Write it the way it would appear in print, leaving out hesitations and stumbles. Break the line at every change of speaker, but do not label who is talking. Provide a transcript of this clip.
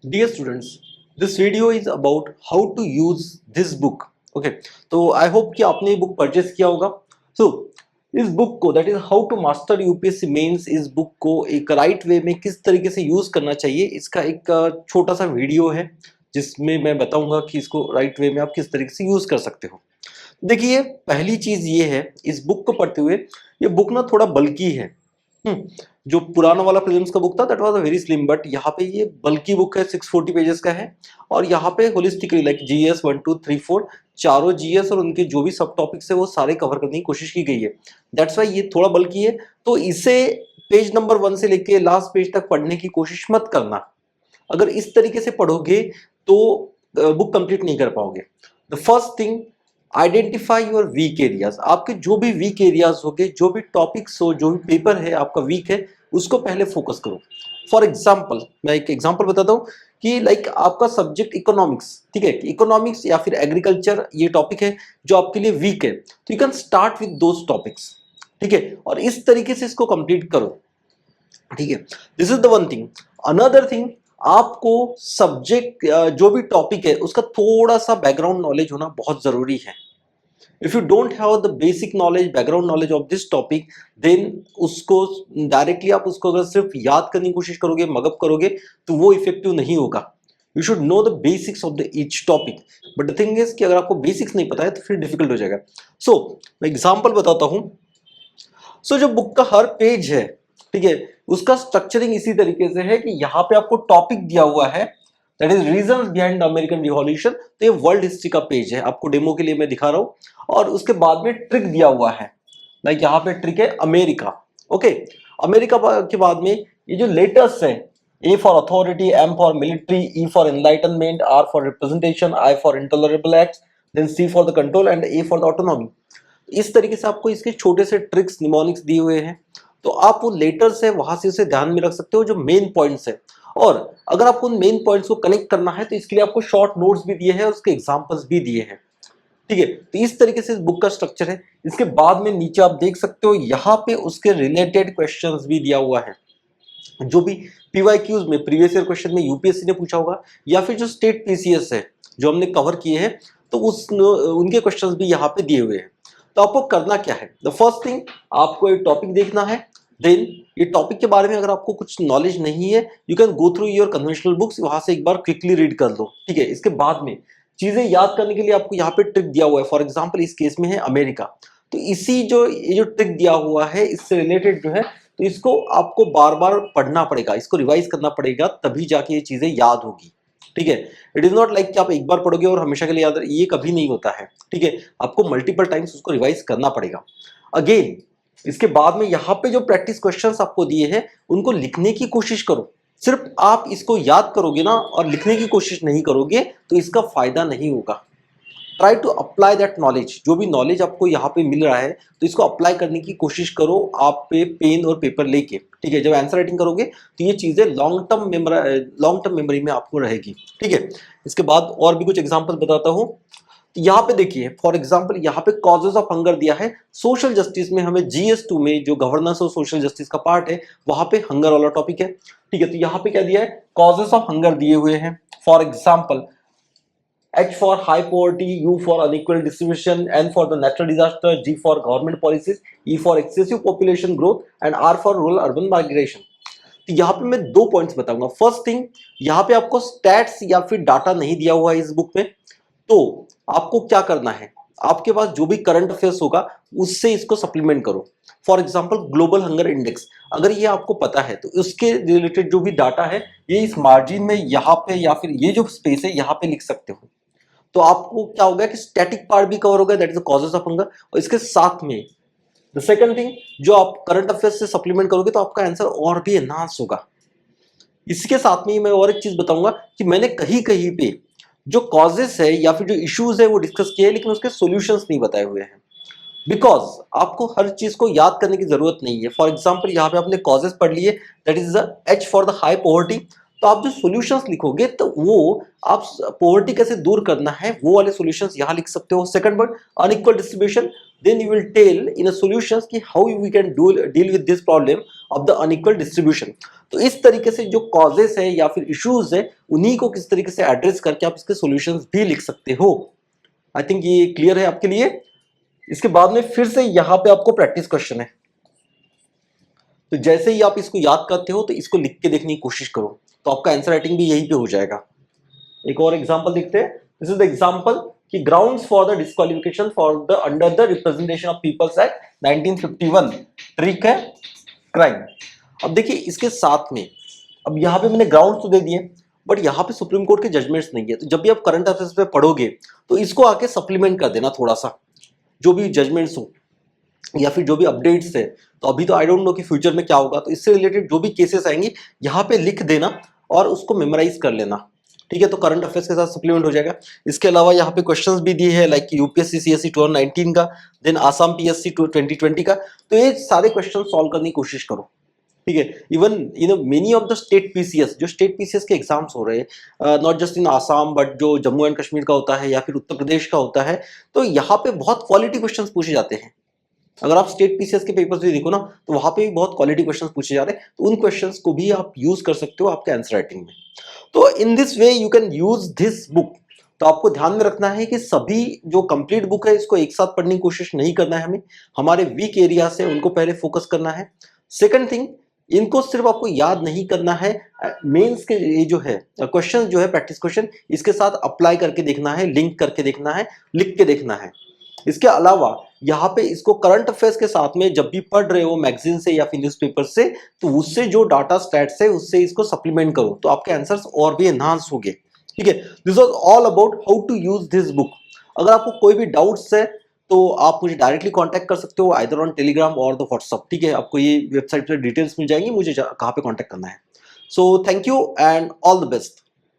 Dear students, this video is about how to use this book. Okay, तो I hope कि आपने ये book purchase किया होगा. So इस बुक को, that is how to master UPSC mains, इस बुक को एक राइट वे में किस तरीके से यूज करना चाहिए, इसका एक छोटा सा वीडियो है जिसमें मैं बताऊंगा कि इसको राइट वे में आप किस तरीके से यूज कर सकते हो. देखिए, पहली चीज ये है इस बुक को पढ़ते हुए, ये बुक ना थोड़ा बल्कि है. जो पुराना वाला प्रीलिम्स का बुक था that was a very slim, but यहाँ पे ये बल्कि बुक है, 640 पेजेस का है. और यहाँ पे होलिस्टिकली लाइक जीएस 1 2 3 4 चारों जीएस और उनके जो भी सब टॉपिक्स है वो सारे कवर करने की कोशिश की गई है. दैट्स वाई ये थोड़ा बल्कि है. तो इसे पेज नंबर 1 से लेके लास्ट पेज तक पढ़ने की कोशिश मत करना. अगर इस तरीके से पढ़ोगे तो बुक कंप्लीट नहीं कर पाओगे. The first thing, identify your weak areas. आपके जो भी वीक एरियाज होंगे, जो भी टॉपिक्स हो, जो भी पेपर है आपका वीक है, उसको पहले फोकस करो. फॉर एग्जाम्पल, मैं एक एग्जाम्पल बताता हूँ कि लाइक आपका सब्जेक्ट इकोनॉमिक्स, ठीक है, इकोनॉमिक्स या फिर एग्रीकल्चर ये टॉपिक है जो आपके लिए वीक है, तो you can start with those topics. ठीक है, और इस तरीके से इसको कंप्लीट करो. ठीक है, this is the one thing. Another thing, आपको सब्जेक्ट जो भी टॉपिक है उसका थोड़ा सा बैकग्राउंड नॉलेज होना बहुत जरूरी है. If you don't have the basic knowledge, background knowledge of this topic, then उसको डायरेक्टली आप उसको अगर सिर्फ याद करने की कोशिश करोगे, मगअप करोगे, तो वो इफेक्टिव नहीं होगा. You should know the basics of the each topic. But the thing is कि अगर आपको बेसिक्स नहीं पता है तो फिर डिफिकल्ट हो जाएगा. सो मैं एग्जाम्पल बताता हूं. सो जो बुक का हर पेज है, ठीक है, उसका स्ट्रक्चरिंग इसी तरीके से है कि यहाँ पे आपको टॉपिक दिया हुआ है, that is reasons behind American revolution. तो ये वर्ल्ड हिस्ट्री का पेज है, आपको डेमो के लिए मैं दिखा रहा हूं. और उसके बाद में ट्रिक दिया हुआ है, लाइक यहाँ पे ट्रिक है अमेरिका. ओके, अमेरिका के बाद में ये जो लेटर्स है, A for authority, M for military, E for enlightenment, R for representation, I for intolerable acts, then C for the control and A for the autonomy. इस तरीके से आपको इसके छोटे से ट्रिक्स, निमोनिक्स दिए हुए हैं. तो आप वो लेटर्स है वहां से उसे ध्यान में रख सकते हो, जो मेन पॉइंट्स है. और अगर आपको उन मेन पॉइंट्स को कनेक्ट करना है तो इसके लिए आपको शॉर्ट नोट्स भी दिए हैं और उसके एग्जांपल्स भी दिए हैं. ठीक है, तो इस तरीके से इस बुक का स्ट्रक्चर है. इसके बाद में नीचे आप देख सकते हो यहाँ पे उसके रिलेटेड क्वेश्चंस भी दिया हुआ है, जो भी पीवाईक्यूज में, प्रीवियस ईयर क्वेश्चन में यूपीएससी ने पूछा होगा, या फिर जो स्टेट पीसीएस है जो हमने कवर किए हैं, तो उस उनके क्वेश्चंस भी यहाँ पे दिए हुए हैं. तो आपको करना क्या है, द फर्स्ट थिंग, आपको एक टॉपिक देखना है. देन ये टॉपिक के बारे में अगर आपको कुछ नॉलेज नहीं है, you can go through your conventional books, वहां से एक बार क्विकली रीड कर लो. ठीक है, इसके बाद में चीजें याद करने के लिए आपको यहाँ पे ट्रिक दिया हुआ है. फॉर एग्जाम्पल इस केस में है अमेरिका, तो इसी जो ये जो ट्रिक दिया हुआ है इससे रिलेटेड जो है, तो इसको आपको बार बार पढ़ना पड़ेगा, इसको रिवाइज करना पड़ेगा, तभी जाके ये चीजें याद होगी. ठीक है, इट इज नॉट लाइक कि आप एक बार पढ़ोगे और हमेशा के लिए याद, ये कभी नहीं होता है. ठीक है, आपको मल्टीपल टाइम्स उसको रिवाइज करना पड़ेगा. अगेन इसके बाद में यहाँ पे जो प्रैक्टिस क्वेश्चंस आपको दिए हैं उनको लिखने की कोशिश करो. सिर्फ आप इसको याद करोगे ना और लिखने की कोशिश नहीं करोगे तो इसका फायदा नहीं होगा. Try to apply that knowledge. जो भी नॉलेज आपको यहाँ पे मिल रहा है तो इसको अप्लाई करने की कोशिश करो आप पे पेन और पेपर लेके. ठीक है, जब आंसर राइटिंग करोगे तो ये चीजें लॉन्ग टर्म मेमोरी में आपको रहेगी. ठीक है, इसके बाद और भी कुछ एग्जांपल बताता हूँ. तो यहाँ पे देखिए, फॉर एग्जांपल यहाँ पे कॉजेज ऑफ हंगर दिया है. सोशल जस्टिस में हमें जीएस 2 में जो गवर्नेंस और सोशल जस्टिस का पार्ट है वहां पे हंगर वाला टॉपिक है. ठीक है, तो यहाँ पे क्या दिया है, कॉजेज ऑफ हंगर दिए हुए हैं. For example H for high poverty, U for unequal distribution, N for the natural disaster, G for government policies, E for excessive population growth and R for rural urban migration. तो यहाँ पे मैं दो points बताऊंगा. First thing, यहाँ पे आपको stats या फिर डाटा नहीं दिया हुआ है इस बुक में, तो आपको क्या करना है, आपके पास जो भी करंट अफेयर्स होगा उससे इसको सप्लीमेंट करो. For example global hunger index, अगर ये आपको पता है तो उसके रिलेटेड जो भी डाटा है ये इस मार्जिन में यहाँ पे या फिर ये जो स्पेस है यहाँ पे लिख सकते हो. तो आपको क्या होगा कि स्टैटिक पार्ट भी कवर होगा, that is the causes of hunger. और इसके साथ में द सेकंड थिंग, जो आप करंट अफेयर्स से सप्लीमेंट करोगे तो आपका आंसर और भी एनहांस होगा. इसके साथ में मैं और एक चीज बताऊंगा कि मैंने कहीं कहीं पे जो कॉजेस है या फिर जो इश्यूज है वो डिस्कस किए हैं, लेकिन उसके सॉल्यूशंस नहीं बताए हुए हैं. बिकॉज आपको हर चीज को याद करने की जरूरत नहीं है. फॉर एग्जाम्पल यहाँ पे आपने कॉजेस पढ़ लिए, that is the H for the high poverty. तो आप जो सॉल्यूशंस लिखोगे तो वो आप पॉवर्टी कैसे दूर करना है वो वाले सॉल्यूशंस यहाँ लिख सकते हो. Second word unequal distribution, then you will tell in a solutions कि how we can deal with this problem of the unequal distribution. तो इस तरीके से जो causes है या फिर issues है उन्हीं को किस तरीके से address करके आप इसके solutions भी लिख सकते हो. I think ये clear है आपके लिए. इसके बाद में फिर से यहाँ पे आपको प्रैक्टिस क्वेश्चन है, तो जैसे ही आप इसको याद करते हो तो इसको लिख के देखने की कोशिश करो, तो आपका आंसर राइटिंग भी यहीं पे हो जाएगा. एक और एग्जांपल देखते हैं. दिस इज द एग्जांपल कि grounds for the disqualification for the under the representation of peoples act 1951 trick है क्राइम. अब देखिए इसके साथ में अब यहाँ पे मैंने ग्राउंड्स तो दे दिए, बट यहाँ पे सुप्रीम कोर्ट के जजमेंट्स नहीं है, तो जब भी आप करंट अफेयर्स पे पढ़ोगे तो इसको आके सप्लीमेंट कर देना थोड़ा सा, जो भी जजमेंट्स हो या फिर जो भी अपडेट्स है. तो अभी तो आई डोंट नो कि फ्यूचर में क्या होगा, तो इससे रिलेटेड जो भी केसेस आएंगे यहाँ पे लिख देना और उसको मेमोराइज कर लेना. ठीक है, तो करंट अफेयर्स के साथ सप्लीमेंट हो जाएगा. इसके अलावा यहाँ पे क्वेश्चंस भी दिए हैं लाइक यूपीएससी सीएससी 2019 का, देन आसाम पीएससी 2020 का. तो ये सारे क्वेश्चन सॉल्व करने की कोशिश करो. ठीक है, even many of the state PCS, जो स्टेट पीसीएस के एग्जाम्स हो रहे हैं not just in Assam but जो जम्मू एंड कश्मीर का होता है या फिर उत्तर प्रदेश का होता है, तो यहाँ पे बहुत क्वालिटी क्वेश्चन पूछे जाते हैं. अगर आप स्टेट पीसीएस के पेपर्स भी देखो ना तो वहां पे भी बहुत क्वालिटी क्वेश्चंस पूछे जा रहे हैं, तो उन क्वेश्चंस को भी आप यूज कर सकते हो आपके आंसर राइटिंग में. तो in this way you can use this book. तो आपको ध्यान में रखना है कि सभी जो कंप्लीट बुक है इसको एक साथ पढ़ने की कोशिश नहीं करना है हमें, हमारे वीक एरियाज है उनको पहले फोकस करना है. सेकंड थिंग, इनको सिर्फ आपको याद नहीं करना है, मेंस के ये जो है क्वेश्चन जो है प्रैक्टिस क्वेश्चन इसके साथ अप्लाई करके देखना है, लिंक करके देखना है, लिख के देखना है. इसके अलावा यहाँ पे इसको करंट अफेयर्स के साथ में जब भी पढ़ रहे हो मैगजीन से या फिर न्यूज़पेपर से, तो उससे जो डाटा स्टैट्स है उससे इसको सप्लीमेंट करो, तो आपके आंसर्स और भी एनहांस होंगे. ठीक है, this was all about how to use this book. अगर आपको कोई भी डाउट्स है तो आप मुझे डायरेक्टली कांटेक्ट कर सकते हो आइदर ऑन टेलीग्राम और द व्हाट्सअप. ठीक है, आपको ये वेबसाइट पर डिटेल्स मिल जाएंगी, मुझे कहाँ पे कांटेक्ट करना है. So thank you and all the best.